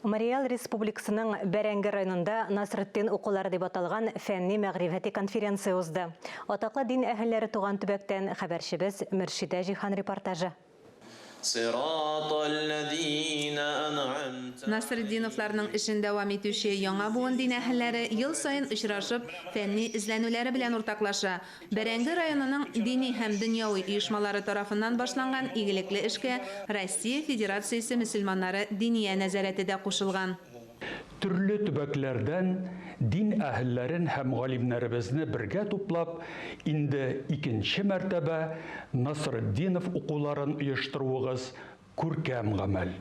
Марий Эл Республикасының Бәрәңге районында Насретдин укулары дип аталган фәнни мәгърифәти конференция узды. Атаклы дин әһелләре туган төбәктән хәбәрчебез Мөршидә Җихан репортажы. Насретдиновларның эшен дәвам итүче яңа буын дин әһелләре ел сайын очрашып, фәнни эзләнүләре белән уртаклаша. Бәрәңге районының дини һәм дөньяви оешмалары тарафыннан башланган игелекле эшкә Россия Федерациясе мөселманнары диния нәзарәте дә кушылган. Төрле төбәкләрдән дин әһелләрен һәм галимнәребезне бергә туплап, инде икенче мәртәбә Насретдинов укуларын оештыруыгыз күркәм гамәл.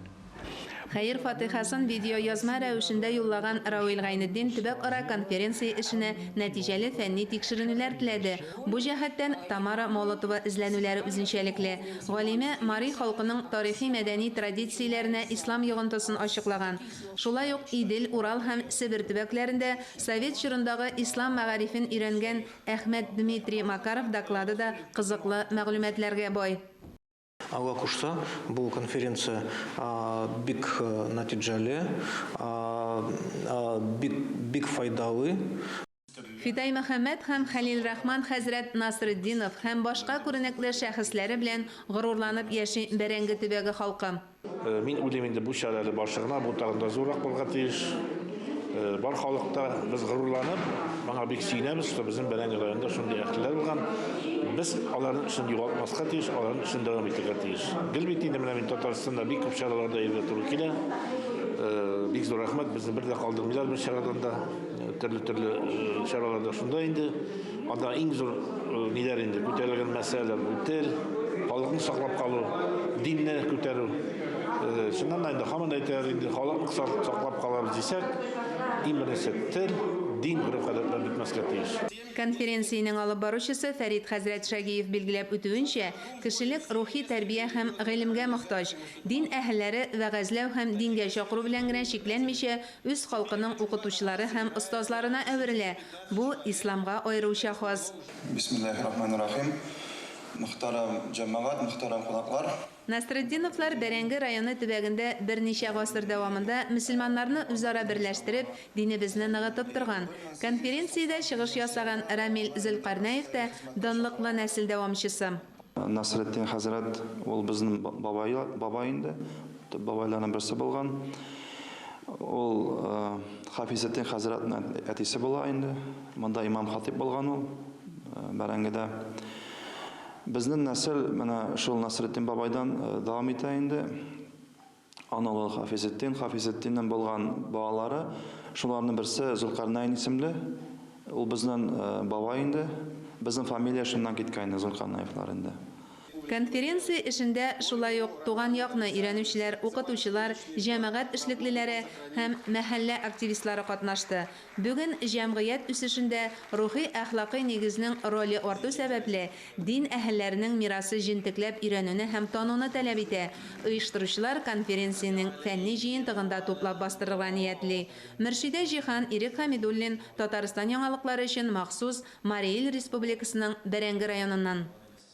Хәйр фатихасын видео язма рәвешендә юллаган Рауил Гайнетдин төбәк-ара конференция эшенә нәтиҗәле фәнни тикшеренүләр теләде. Бу җәһәттән Тамара Молотова эзләнүләре үзенчәлекле. Галиме Марий халкының тарихи-мәдәни традицияләренә ислам йогынтысын ачыклаган. Шулай ук Идел, Урал һәм Себер төбәкләрендә Совет чорындагы ислам мәгарифен өйрәнгән Әхмәт Дмитрий Макаров доклады да кызыклы мәгълүматларга бай. Алла кушса, бұл конференция бик натиджалы, бик файдалы. Фидай Мөхәммәд һәм Хәлил Рахман хәзрәт Насретдинов һәм башка күренекле шәхесләре белән горурланып яши Бәрәңге төбәге халкы. Мин уйлыйм инде бу чаралар башыгына бу тагында зуррак булырга тиеш. Бар халыкта без горурланып, моңа бик сөйнәбез, безнең Бәрәңге районында шундый әһелләр булган. Biz аларның эшен югалтмаска тиеш, аларның эшен дәвам итәргә тиеш. Гелбит инде менә мин Татарстанда бик күп чараларда йөргә туры килә. Бик зур рәхмәт, безне бер дә калдырмыйлар бу чараларда, төрле чараларда шунда инде. Анда иң зур ниләр инде күтәрелгән мәсьәләләр бу тел, халыкны саклап калу, динне күтәрү. Шуннан инде һаман әйтәләр инде халыкны саклап калабыз дисәк, иң беренче тел, дин гөреф-гадәтләр битмәскә тиеш. Конференциянең алып баручысы Фәрит хәзрәт Шәгиев билгеләп үтүенчә, кешелек рухи тәрбия һәм гыйлемгә мохтаҗ. Дин әһелләре вәгазьләү һәм дингә чакыру белән генә шикләнмичә, үз халкының укытучылары һәм остазларына әверелә. Бу исламга аеруча хас. Бисмиллаһир-рахманир-рахим. Мөхтәрәм җәмәгать, мөхтәрәм кунаклар. Насретдиновлар Бәрәңге районы төбәгендә берничә гасыр дәвамында мөселманнарны үзара берләштереп, динебезне ныгытып торган. Конференциядә чыгыш ясаган Рамил Зөлкарнәев тә данлыклы нәсел дәвамчысы. Насретдин хәзрәт ул безнең бабай инде, бабайларның берсе булган. Ул Хафизетдин хәзрәтнең әтисе була инде. Монда имам хатип булган ул Бәрәңгедә. Безнең нәсел менә шул Насретдин бабайдан дәвам итә инде. Аналар Хафизетдиннән булган балалары, шуларның берсе Зулкарнайн исемле. Ул безнең бабай инде. Безнең фамилия шуннан киткән Зулкарнаевлар инде. Конференция эшендә шулай ук туган якны өйрәнүчеләр, укытучылар, җәмәгать эшлеклеләре һәм мәхәллә активистлары катнашты. Бүген җәмгыять үсешендә рухи әхлакый нигезнең роле арту сәбәпле дин әһелләренең мирасы җентекләп өйрәнүне һәм тануны таләп итә. Оештыручылар конференциянең фәнни җыентыгында туплап бастырырга ниятли. Мөршидә Җихан, Ирек Хәмидуллин, Татарстан яңалыклары өчен махсус Марий Эл Республикасының Бәрәңге районыннан.